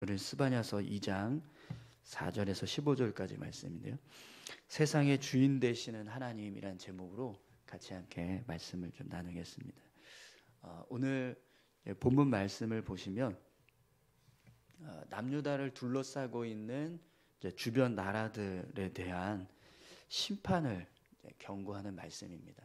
오늘 스바냐서 2장 4절에서 15절까지 말씀인데요. 세상의 주인 되시는 하나님이란 제목으로 같이 함께 말씀을 좀 나누겠습니다. 오늘 본문 말씀을 보시면 남유다를 둘러싸고 있는 주변 나라들에 대한 심판을 경고하는 말씀입니다.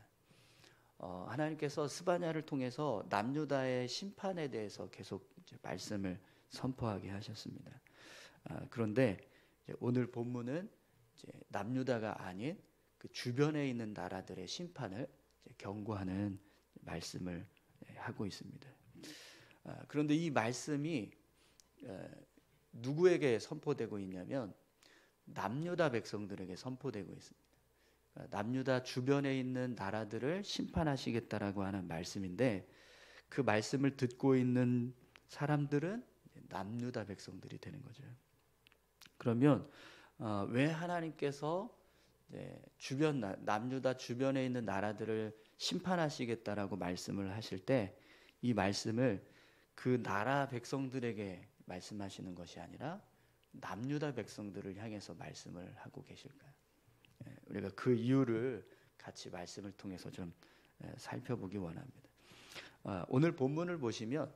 하나님께서 스바냐를 통해서 남유다의 심판에 대해서 계속 말씀을 선포하게 하셨습니다. 그런데 오늘 본문은 남유다가 아닌 그 주변에 있는 나라들의 심판을 경고하는 말씀을 하고 있습니다. 그런데 이 말씀이 누구에게 선포되고 있냐면 남유다 백성들에게 선포되고 있습니다. 남유다 주변에 있는 나라들을 심판하시겠다라고 하는 말씀인데, 그 말씀을 듣고 있는 사람들은 남유다 백성들이 되는 거죠. 그러면 왜 하나님께서 주변 남유다 주변에 있는 나라들을 심판하시겠다라고 말씀을 하실 때 이 말씀을 그 나라 백성들에게 말씀하시는 것이 아니라 남유다 백성들을 향해서 말씀을 하고 계실까요? 우리가 그 이유를 같이 말씀을 통해서 좀 살펴보기 원합니다. 오늘 본문을 보시면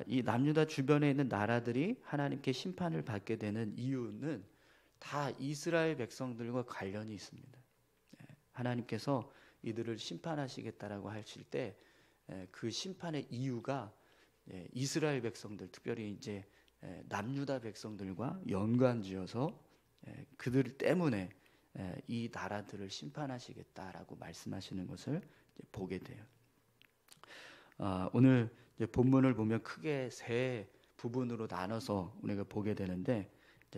이 남유다 주변에 있는 나라들이 하나님께 심판을 받게 되는 이유는 다 이스라엘 백성들과 관련이 있습니다. 하나님께서 이들을 심판하시겠다라고 하실 때 그 심판의 이유가 이스라엘 백성들, 특별히 이제 남유다 백성들과 연관지어서 그들 때문에 이 나라들을 심판하시겠다라고 말씀하시는 것을 보게 돼요. 오늘 본문을 보면 크게 세 부분으로 나눠서 우리가 보게 되는데,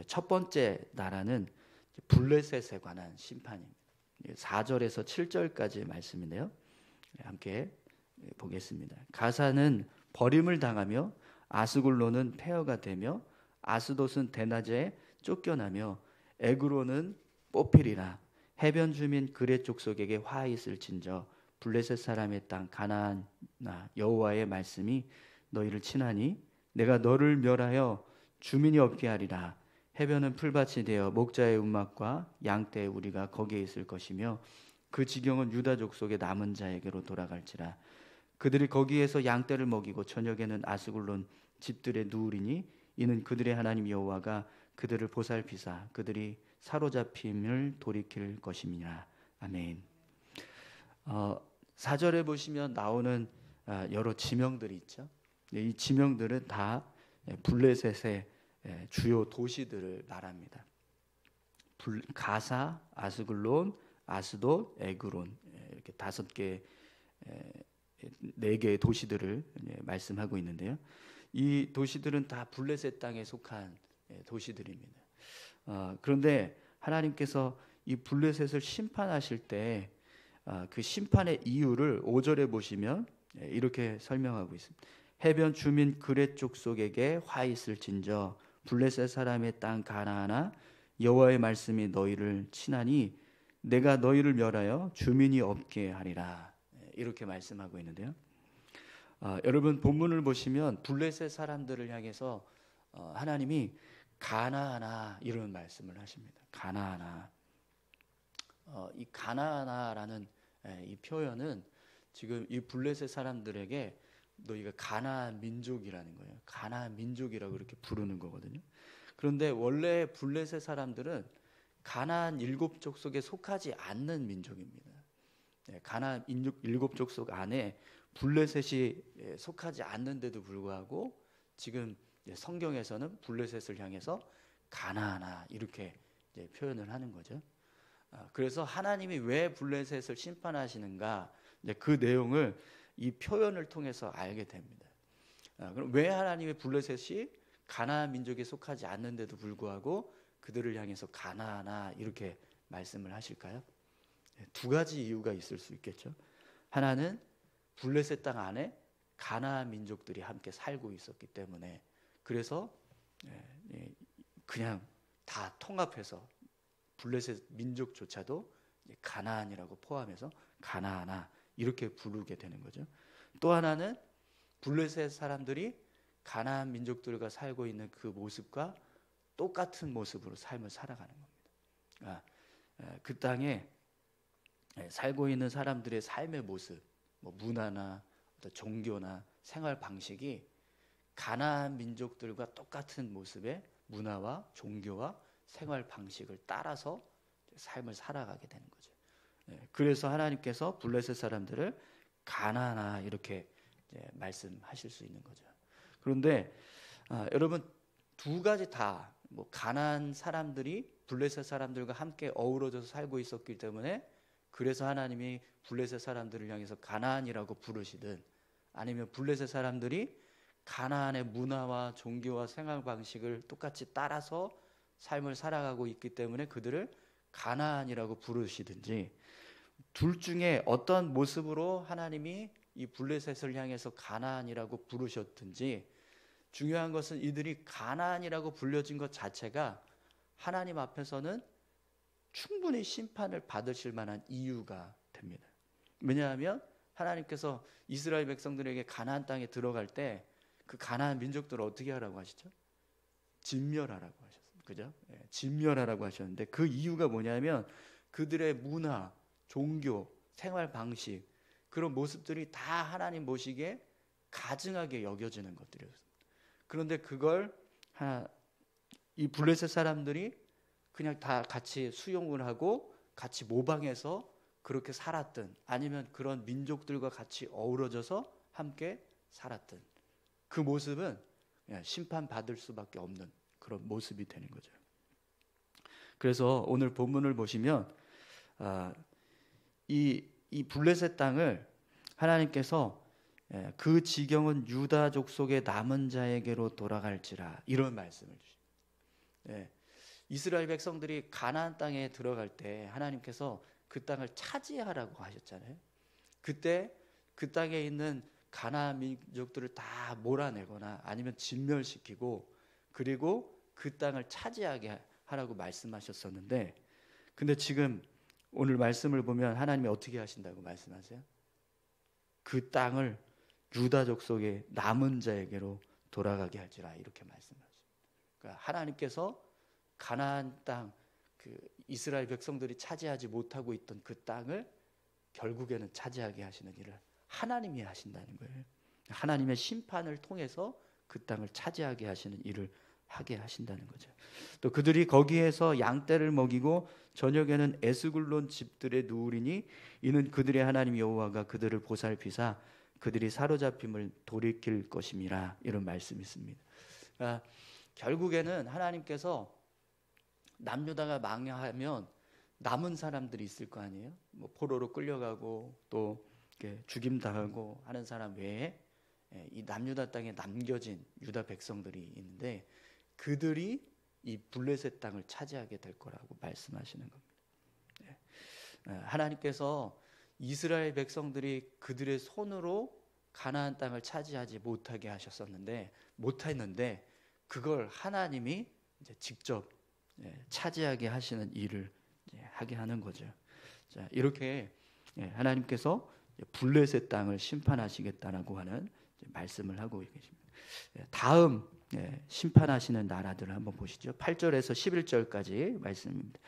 첫 번째 나라는 블레셋에 관한 심판입니다. 4절에서 7절까지의 말씀인데요. 함께 보겠습니다. 가사는 버림을 당하며 아스글론은 폐허가 되며 아스돗은 대낮에 쫓겨나며 에그론은 뽑히리라. 해변 주민 그레 족속에게 화 있을진저 블레셋 사람의 땅 가나안아 여호와의 말씀이 너희를 친하니 내가 너를 멸하여 주민이 없게 하리라. 해변은 풀밭이 되어 목자의 움막과 양떼의 우리가 거기에 있을 것이며 그 지경은 유다 족속의 남은 자에게로 돌아갈지라. 그들이 거기에서 양떼를 먹이고 저녁에는 아스글론 집들에 누우리니 이는 그들의 하나님 여호와가 그들을 보살피사 그들이 사로잡힘을 돌이킬 것임이라. 아멘. 4절에 보시면 나오는 여러 지명들이 있죠. 이 지명들은 다 블레셋의 주요 도시들을 말합니다. 가사, 아스글론, 아스돗, 에그론, 이렇게 5개, 4개의 도시들을 말씀하고 있는데요. 이 도시들은 다 블레셋 땅에 속한 도시들입니다. 그런데 하나님께서 이 블레셋을 심판하실 때 그 심판의 이유를 5절에 보시면 이렇게 설명하고 있습니다. 해변 주민 그렛 족속에게 화 있을진저 블레셋 사람의 땅 가나안아 여호와의 말씀이 너희를 친하니 내가 너희를 멸하여 주민이 없게 하리라. 이렇게 말씀하고 있는데요. 여러분 본문을 보시면 블레셋 사람들을 향해서 하나님이 가나안아 이런 말씀을 하십니다. 가나안아. 이 가나안아라는 이 표현은 지금 이 블레셋 사람들에게 너희가 가나안 민족이라는 거예요. 가나안 민족이라고 이렇게 부르는 거거든요. 그런데 원래 블레셋 사람들은 가나안 7족속에 속하지 않는 민족입니다. 가나안 7족속 안에 블레셋이 속하지 않는데도 불구하고 지금 성경에서는 블레셋을 향해서 가나안아 이렇게 표현을 하는 거죠. 그래서 하나님이 왜 블레셋을 심판하시는가, 그 내용을 이 표현을 통해서 알게 됩니다. 그럼 왜 하나님의 블레셋이 가나안 민족에 속하지 않는데도 불구하고 그들을 향해서 가나안아 이렇게 말씀을 하실까요? 2가지 이유가 있을 수 있겠죠. 하나는 블레셋 땅 안에 가나안 민족들이 함께 살고 있었기 때문에, 그래서 그냥 다 통합해서 블레셋 민족조차도 가나안이라고 포함해서 가나안아 이렇게 부르게 되는 거죠. 또 하나는 블레셋 사람들이 가나안 민족들과 살고 있는 그 모습과 똑같은 모습으로 삶을 살아가는 겁니다. 그 땅에 살고 있는 사람들의 삶의 모습, 뭐 문화나 어떤 종교나 생활 방식이 가나안 민족들과 똑같은 모습의 문화와 종교와 생활 방식을 따라서 삶을 살아가게 되는 거죠. 그래서 하나님께서 블레셋 사람들을 가나안아 이렇게 말씀하실 수 있는 거죠. 그런데 여러분 두 가지 다 뭐 가나안 사람들이 블레셋 사람들과 함께 어우러져서 살고 있었기 때문에 그래서 하나님이 블레셋 사람들을 향해서 가나안이라고 부르시든 아니면 블레셋 사람들이 가나안의 문화와 종교와 생활 방식을 똑같이 따라서 삶을 살아가고 있기 때문에 그들을 가나안이라고 부르시든지 둘 중에 어떤 모습으로 하나님이 이 블레셋을 향해서 가나안이라고 부르셨든지 중요한 것은 이들이 가나안이라고 불려진 것 자체가 하나님 앞에서는 충분히 심판을 받으실 만한 이유가 됩니다. 왜냐하면 하나님께서 이스라엘 백성들에게 가나안 땅에 들어갈 때 그 가나안 민족들을 어떻게 하라고 하시죠? 진멸하라고 하셨어요. 그죠? 진멸하라고 하셨는데 그 이유가 뭐냐면 그들의 문화, 종교, 생활 방식 그런 모습들이 다 하나님 보시기에 가증하게 여겨지는 것들이었습니다. 그런데 그걸 이 블레셋 사람들이 그냥 다 같이 수용을 하고 같이 모방해서 그렇게 살았든 아니면 그런 민족들과 같이 어우러져서 함께 살았든 그 모습은 심판받을 수밖에 없는 그런 모습이 되는 거죠. 그래서 오늘 본문을 보시면 이 블레셋 땅을 하나님께서 그 지경은 유다 족속의 남은 자에게로 돌아갈지라 이런 말씀을 주십니다. 이스라엘 백성들이 가나안 땅에 들어갈 때 하나님께서 그 땅을 차지하라고 하셨잖아요. 그때 그 땅에 있는 가나안 민족들을 다 몰아내거나 아니면 진멸시키고 그리고 그 땅을 차지하게 하라고 말씀하셨었는데 근데 지금 오늘 말씀을 보면 하나님이 어떻게 하신다고 말씀하세요? 그 땅을 유다 족속의 남은 자에게로 돌아가게 할지라 이렇게 말씀하십니다. 그러니까 하나님께서 가나안 땅 그 이스라엘 백성들이 차지하지 못하고 있던 그 땅을 결국에는 차지하게 하시는 일을 하나님이 하신다는 거예요. 하나님의 심판을 통해서 그 땅을 차지하게 하시는 일을 하게 하신다는 거죠. 또 그들이 거기에서 양떼를 먹이고 저녁에는 에스굴론 집들에 누우리니 이는 그들의 하나님 여호와가 그들을 보살피사 그들이 사로잡힘을 돌이킬 것임이라 이런 말씀이 있습니다. 그러니까 결국에는 하나님께서 남유다가 망하면 남은 사람들이 있을 거 아니에요. 뭐 포로로 끌려가고 또 죽임당하고 하는 사람 외에 이 남유다 땅에 남겨진 유다 백성들이 있는데 그들이 이 블레셋 땅을 차지하게 될 거라고 말씀하시는 겁니다. 하나님께서 이스라엘 백성들이 그들의 손으로 가나안 땅을 차지하지 못하게 하셨었는데 못했는데 그걸 하나님이 이제 직접 차지하게 하시는 일을 하게 하는 거죠. 자, 이렇게 하나님께서 블레셋 땅을 심판하시겠다라고 하는 말씀을 하고 계십니다. 다음 심판하시는 나라들을 한번 보시죠. 8절에서 11절까지 말씀입니다.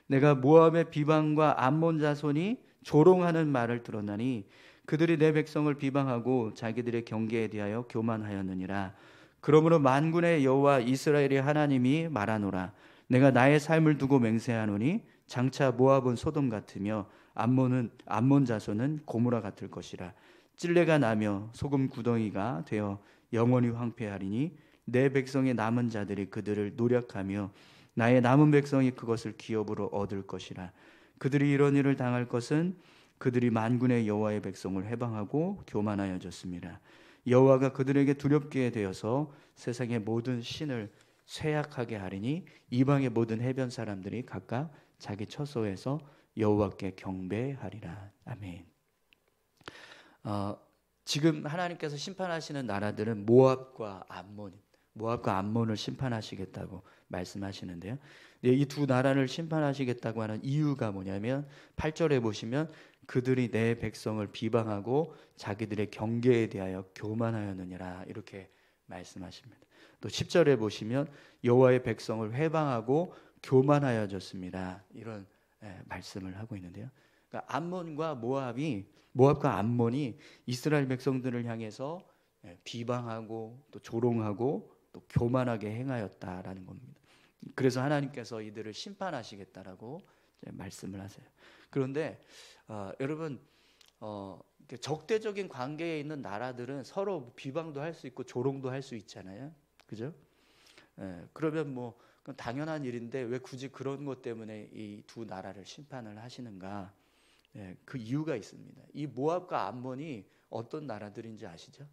내가 모압의 비방과 암몬 자손이 조롱하는 말을 들었나니 그들이 내 백성을 비방하고 자기들의 경계에 대하여 교만하였느니라. 그러므로 만군의 여호와 이스라엘의 하나님이 말하노라. 내가 나의 삶을 두고 맹세하노니 장차 모압은 소돔 같으며 암몬 자손은 고모라 같을 것이라. 찔레가 나며 소금 구덩이가 되어 영원히 황폐하리니 내 백성의 남은 자들이 그들을 노력하며 나의 남은 백성이 그것을 기업으로 얻을 것이라. 그들이 이런 일을 당할 것은 그들이 만군의 여호와의 백성을 해방하고 교만하여졌습니다. 여호와가 그들에게 두렵게 되어서 세상의 모든 신을 쇠약하게 하리니 이방의 모든 해변 사람들이 각각 자기 처소에서 여호와께 경배하리라. 아멘. 지금 하나님께서 심판하시는 나라들은 모압과 암몬을 심판하시겠다고 말씀하시는데요. 이 두 나라를 심판하시겠다고 하는 이유가 뭐냐면 8절에 보시면 그들이 내 백성을 비방하고 자기들의 경계에 대하여 교만하였느니라 이렇게 말씀하십니다. 또 10절에 보시면 여호와의 백성을 회방하고 교만하여졌습니다. 이런 말씀을 하고 있는데요. 그러니까 모압과 암몬이 이스라엘 백성들을 향해서 비방하고 또 조롱하고 또 교만하게 행하였다라는 겁니다. 그래서 하나님께서 이들을 심판하시겠다라고 말씀을 하세요. 그런데 여러분 적대적인 관계에 있는 나라들은 서로 비방도 할 수 있고 조롱도 할 수 있잖아요. 그죠? 그러면 뭐 당연한 일인데 왜 굳이 그런 것 때문에 이 두 나라를 심판을 하시는가? 그 이유가 있습니다. 이 모압과 암몬이 어떤 나라들인지 아시죠?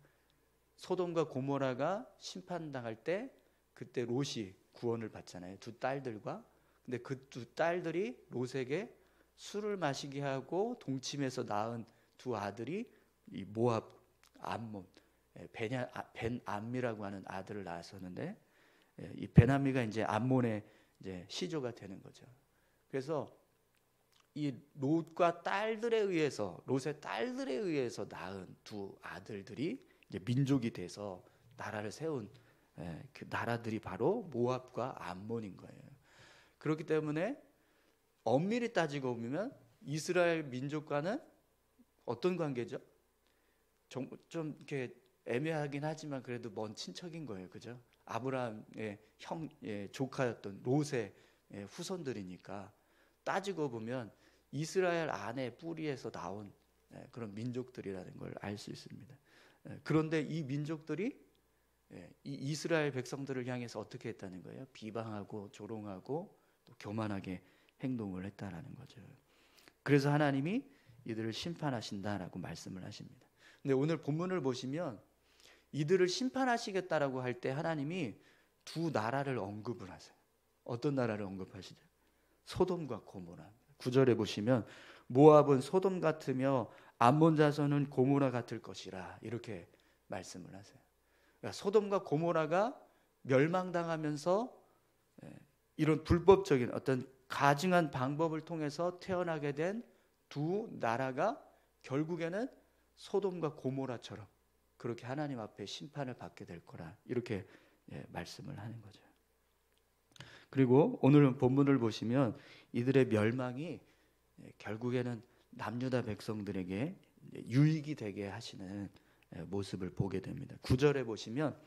소돔과 고모라가 심판당할 때 그때 롯이 구원을 받잖아요. 두 딸들과. 근데 그 두 딸들이 롯에게 술을 마시게 하고 동침해서 낳은 두 아들이 이 모압 암몬 벤암미라고 하는 아들을 낳았었는데 이 벤암미가 이제 암몬의 이제 시조가 되는 거죠. 그래서 이 롯의 딸들에 의해서 낳은 두 아들들이 이제 민족이 돼서 나라를 세운 그 나라들이 바로 모압과 암몬인 거예요. 그렇기 때문에 엄밀히 따지고 보면 이스라엘 민족과는 어떤 관계죠? 좀 이렇게 애매하긴 하지만 그래도 먼 친척인 거예요, 그죠? 아브라함의 조카였던 롯의 후손들이니까 따지고 보면 이스라엘 안에 뿌리에서 나온 그런 민족들이라는 걸 알 수 있습니다. 그런데 이 민족들이 이 이스라엘 백성들을 향해서 어떻게 했다는 거예요? 비방하고 조롱하고 또 교만하게 행동을 했다라는 거죠. 그래서 하나님이 이들을 심판하신다라고 말씀을 하십니다. 근데 오늘 본문을 보시면 이들을 심판하시겠다라고 할 때 하나님이 두 나라를 언급을 하세요. 어떤 나라를 언급하시죠? 소돔과 고모라. 9절에 보시면 모압은 소돔 같으며 암몬 자손은 고모라 같을 것이라 이렇게 말씀을 하세요. 그러니까 소돔과 고모라가 멸망당하면서 이런 불법적인 어떤 가증한 방법을 통해서 태어나게 된 두 나라가 결국에는 소돔과 고모라처럼 그렇게 하나님 앞에 심판을 받게 될 거라 이렇게 말씀을 하는 거죠. 그리고 오늘 본문을 보시면 이들의 멸망이 결국에는 남유다 백성들에게 유익이 되게 하시는 모습을 보게 됩니다. 9절에 보시면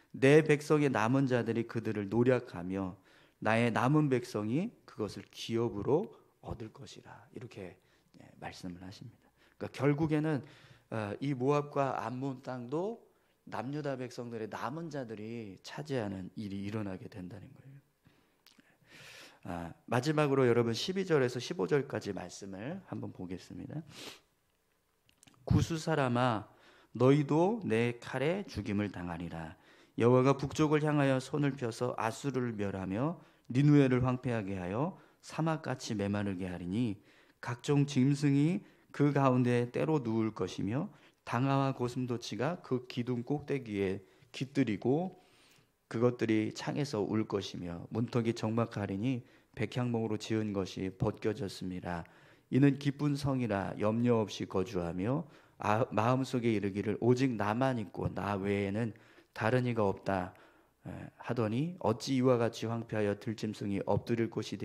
내 백성의 남은 자들이 그들을 노략하며 나의 남은 백성이 그것을 기업으로 얻을 것이라 이렇게 말씀을 하십니다. 그러니까 결국에는 이 모압과 암몬 땅도 남유다 백성들의 남은 자들이 차지하는 일이 일어나게 된다는 거예요. 마지막으로 여러분 12절에서 15절까지 말씀을 한번 보겠습니다. 구스 사람아 너희도 내 칼에 죽임을 당하리라. 여호와가 북쪽을 향하여 손을 펴서 아수르를 멸하며 니누에를 황폐하게 하여 사막같이 메마르게 하리니 각종 짐승이 그 가운데 때로 누울 것이며 당아와 고슴도치가 그 기둥 꼭대기에 깃들이고 그것들이 창에서 울 것이며 문턱이 적막하리니 백향목으로 지은 것이 벗겨졌습니다. 이는 기쁜 성이라 염려 없이 거주하며 마음속에 이르기를 오직 나만 있고 나 외에는 다른 이가 없다 하더니 어찌 이와 같이 황폐하여 들짐승이 엎드릴 곳이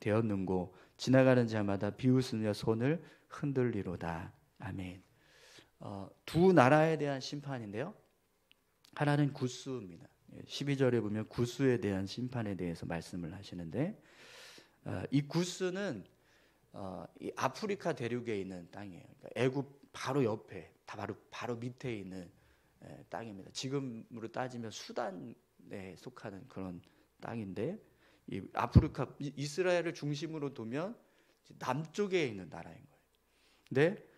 되었는고 지나가는 자마다 비웃으며 손을 흔들리로다. 아멘. 두 나라에 대한 심판인데요. 하나는 구스입니다. 12절에 보면 구스에 대한 심판에 대해서 말씀을 하시는데 이 구스는 이 아프리카 대륙에 있는 땅이에요. 그러니까 애굽 바로 옆에 바로 밑에 있는 땅입니다. 지금으로 따지면 수단에 속하는 그런 땅인데 이 아프리카 이스라엘을 중심으로 두면 남쪽에 있는 나라인 거예요. 근데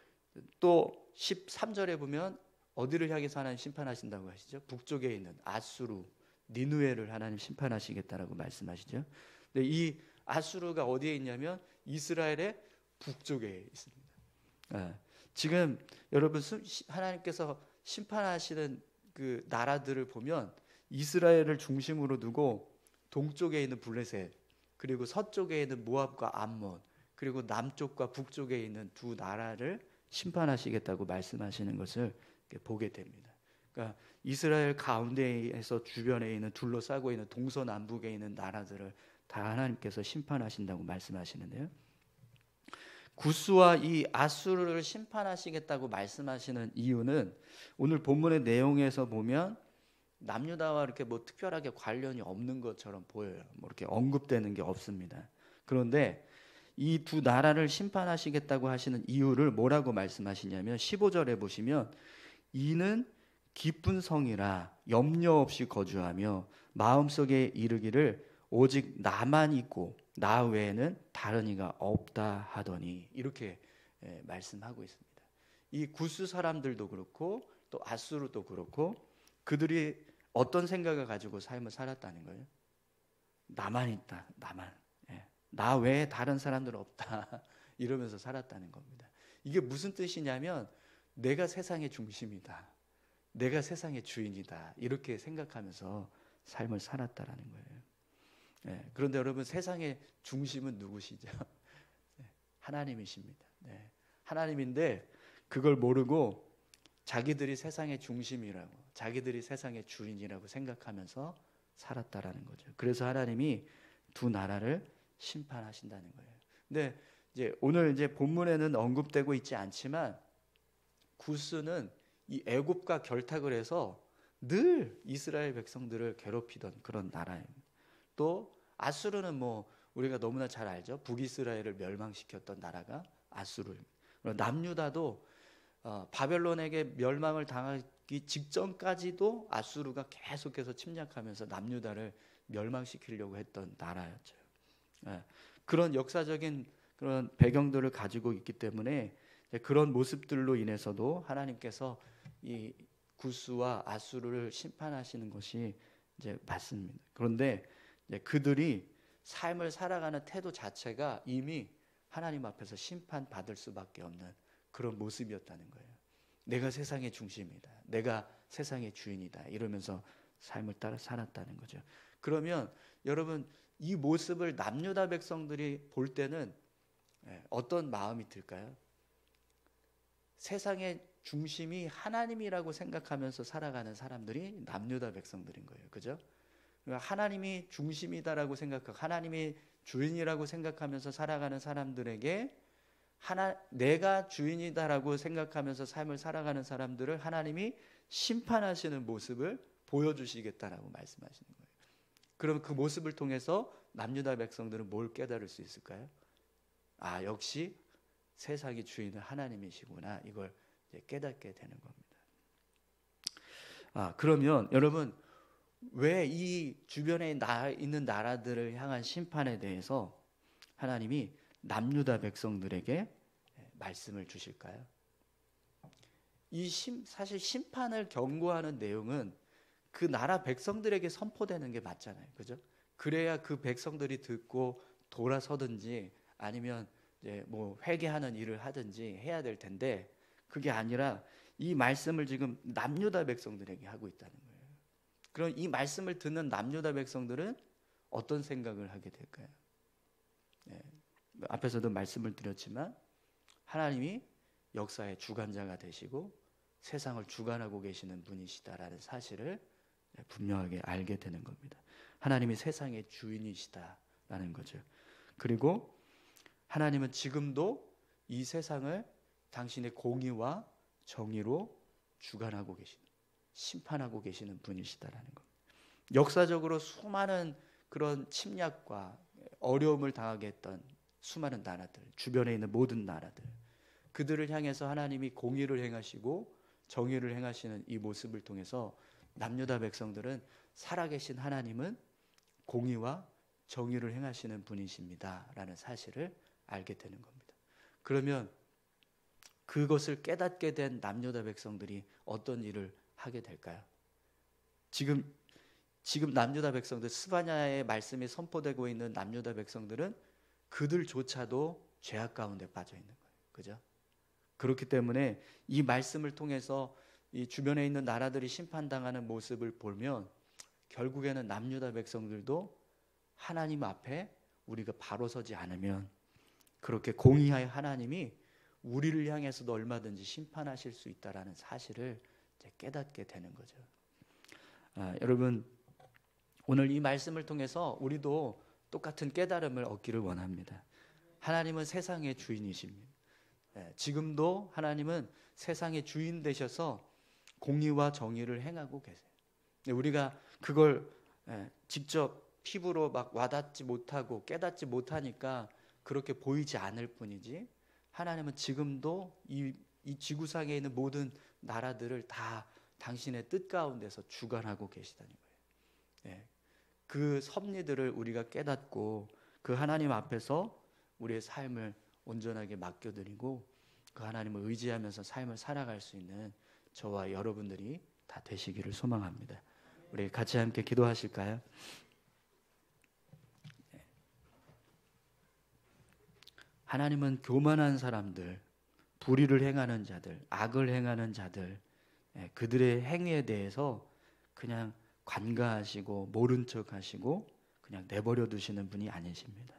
또 13절에 보면 어디를 향해서 하나님 심판하신다고 하시죠? 북쪽에 있는 아수르, 니누에를 하나님 심판하시겠다라고 말씀하시죠. 근데 이 아수르가 어디에 있냐면 이스라엘의 북쪽에 있습니다. 지금 여러분 하나님께서 심판하시는 그 나라들을 보면 이스라엘을 중심으로 두고 동쪽에 있는 블레셋 그리고 서쪽에 있는 모압과 암몬 그리고 남쪽과 북쪽에 있는 두 나라를 심판하시겠다고 말씀하시는 것을 보게 됩니다. 그러니까 그러니까 이스라엘 가운데에서 주변에 있는 둘러싸고 있는 동서남북에 있는 나라들을 다 하나님께서 심판하신다고 말씀하시는데요. 구스와 이 아수르를 심판하시겠다고 말씀하시는 이유는 오늘 본문의 내용에서 보면 남유다와 이렇게 뭐 특별하게 관련이 없는 것처럼 보여요. 뭐 이렇게 언급되는 게 없습니다. 그런데 이 두 나라를 심판하시겠다고 하시는 이유를 뭐라고 말씀하시냐면 15절에 보시면 이는 기쁜 성이라 염려 없이 거주하며 마음속에 이르기를 오직 나만 있고 나 외에는 다른 이가 없다 하더니 이렇게 말씀하고 있습니다. 이 구스 사람들도 그렇고 또 아수르도 그렇고 그들이 어떤 생각을 가지고 삶을 살았다는 거예요? 나만 있다, 나만. 나 외에 다른 사람들은 없다 이러면서 살았다는 겁니다. 이게 무슨 뜻이냐면 내가 세상의 중심이다, 내가 세상의 주인이다 이렇게 생각하면서 삶을 살았다라는 거예요. 그런데 여러분 세상의 중심은 누구시죠? 하나님이십니다. 하나님인데 그걸 모르고 자기들이 세상의 중심이라고 자기들이 세상의 주인이라고 생각하면서 살았다라는 거죠. 그래서 하나님이 두 나라를 심판하신다는 거예요. 근데 이제 오늘 이제 본문에는 언급되고 있지 않지만 구스는 이 애굽과 결탁을 해서 늘 이스라엘 백성들을 괴롭히던 그런 나라예요. 또 아수르는 뭐 우리가 너무나 잘 알죠. 북이스라엘을 멸망시켰던 나라가 아수르입니다. 남유다도 바벨론에게 멸망을 당하기 직전까지도 아수르가 계속해서 침략하면서 남유다를 멸망시키려고 했던 나라였죠. 그런 역사적인 그런 배경들을 가지고 있기 때문에 그런 모습들로 인해서도 하나님께서 이 구스와 아수르를 심판하시는 것이 이제 맞습니다. 그런데 그들이 삶을 살아가는 태도 자체가 이미 하나님 앞에서 심판받을 수밖에 없는 그런 모습이었다는 거예요. 내가 세상의 중심이다, 내가 세상의 주인이다 이러면서 삶을 따라 살았다는 거죠. 그러면 여러분 이 모습을 남유다 백성들이 볼 때는 어떤 마음이 들까요? 세상의 중심이 하나님이라고 생각하면서 살아가는 사람들이 남유다 백성들인 거예요. 그죠? 하나님이 중심이다라고 생각하고 하나님이 주인이라고 생각하면서 살아가는 사람들에게 내가 주인이다라고 생각하면서 삶을 살아가는 사람들을 하나님이 심판하시는 모습을 보여주시겠다라고 말씀하시는 거예요. 그럼 그 모습을 통해서 남유다 백성들은 뭘 깨달을 수 있을까요? 아, 역시 세상의 주인은 하나님이시구나. 이걸 이제 깨닫게 되는 겁니다. 그러면 여러분 왜 이 주변에 있는 나라들을 향한 심판에 대해서 하나님이 남유다 백성들에게 말씀을 주실까요? 사실 심판을 경고하는 내용은 그 나라 백성들에게 선포되는 게 맞잖아요. 그죠? 그래야 그 백성들이 듣고 돌아서든지 아니면 이제 뭐 회개하는 일을 하든지 해야 될 텐데 그게 아니라 이 말씀을 지금 남유다 백성들에게 하고 있다는 거예요. 그럼 이 말씀을 듣는 남유다 백성들은 어떤 생각을 하게 될까요? 앞에서도 말씀을 드렸지만 하나님이 역사의 주관자가 되시고 세상을 주관하고 계시는 분이시다라는 사실을 분명하게 알게 되는 겁니다. 하나님이 세상의 주인이시다라는 거죠. 그리고 하나님은 지금도 이 세상을 당신의 공의와 정의로 주관하고 계시는, 심판하고 계시는 분이시다라는 겁니다. 역사적으로 수많은 그런 침략과 어려움을 당하게 했던 수많은 나라들, 주변에 있는 모든 나라들, 그들을 향해서 하나님이 공의를 행하시고 정의를 행하시는 이 모습을 통해서 남유다 백성들은 살아계신 하나님은 공의와 정의를 행하시는 분이십니다 라는 사실을 알게 되는 겁니다. 그러면 그것을 깨닫게 된 남유다 백성들이 어떤 일을 하게 될까요? 지금 남유다 백성들, 스바냐의 말씀이 선포되고 있는 남유다 백성들은 그들조차도 죄악 가운데 빠져 있는 거예요. 그죠? 그렇기 때문에 이 말씀을 통해서 이 주변에 있는 나라들이 심판당하는 모습을 보면 결국에는 남유다 백성들도 하나님 앞에 우리가 바로 서지 않으면 그렇게 공의하여 하나님이 우리를 향해서도 얼마든지 심판하실 수 있다라는 사실을 이제 깨닫게 되는 거죠. 여러분, 오늘 이 말씀을 통해서 우리도 똑같은 깨달음을 얻기를 원합니다. 하나님은 세상의 주인이십니다. 지금도 하나님은 세상의 주인 되셔서 공의와 정의를 행하고 계세요. 우리가 그걸 직접 피부로 막 와닿지 못하고 깨닫지 못하니까 그렇게 보이지 않을 뿐이지, 하나님은 지금도 이 지구상에 있는 모든 나라들을 다 당신의 뜻 가운데서 주관하고 계시다는 거예요. 그 섭리들을 우리가 깨닫고 그 하나님 앞에서 우리의 삶을 온전하게 맡겨드리고 그 하나님을 의지하면서 삶을 살아갈 수 있는 저와 여러분들이 다 되시기를 소망합니다. 우리 같이 함께 기도하실까요? 하나님은 교만한 사람들, 불의를 행하는 자들, 악을 행하는 자들, 그들의 행위에 대해서 그냥 관가하시고 모른 척하시고 그냥 내버려 두시는 분이 아니십니다.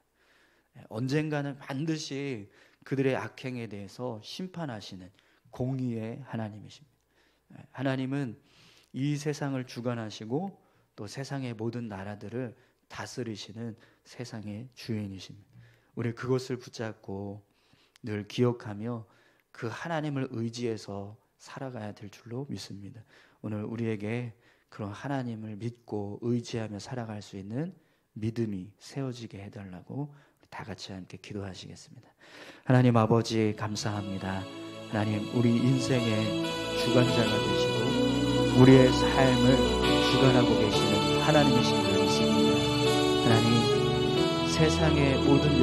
언젠가는 반드시 그들의 악행에 대해서 심판하시는 공의의 하나님이십니다. 하나님은 이 세상을 주관하시고 또 세상의 모든 나라들을 다스리시는 세상의 주인이십니다. 우리 그것을 붙잡고 늘 기억하며 그 하나님을 의지해서 살아가야 될 줄로 믿습니다. 오늘 우리에게 그런 하나님을 믿고 의지하며 살아갈 수 있는 믿음이 세워지게 해달라고 다 같이 함께 기도하시겠습니다. 하나님 아버지 감사합니다. 하나님, 우리 인생의 주관자가 되시고 우리의 삶을 주관하고 계시는 하나님이신 줄 믿습니다. 하나님, 세상의 모든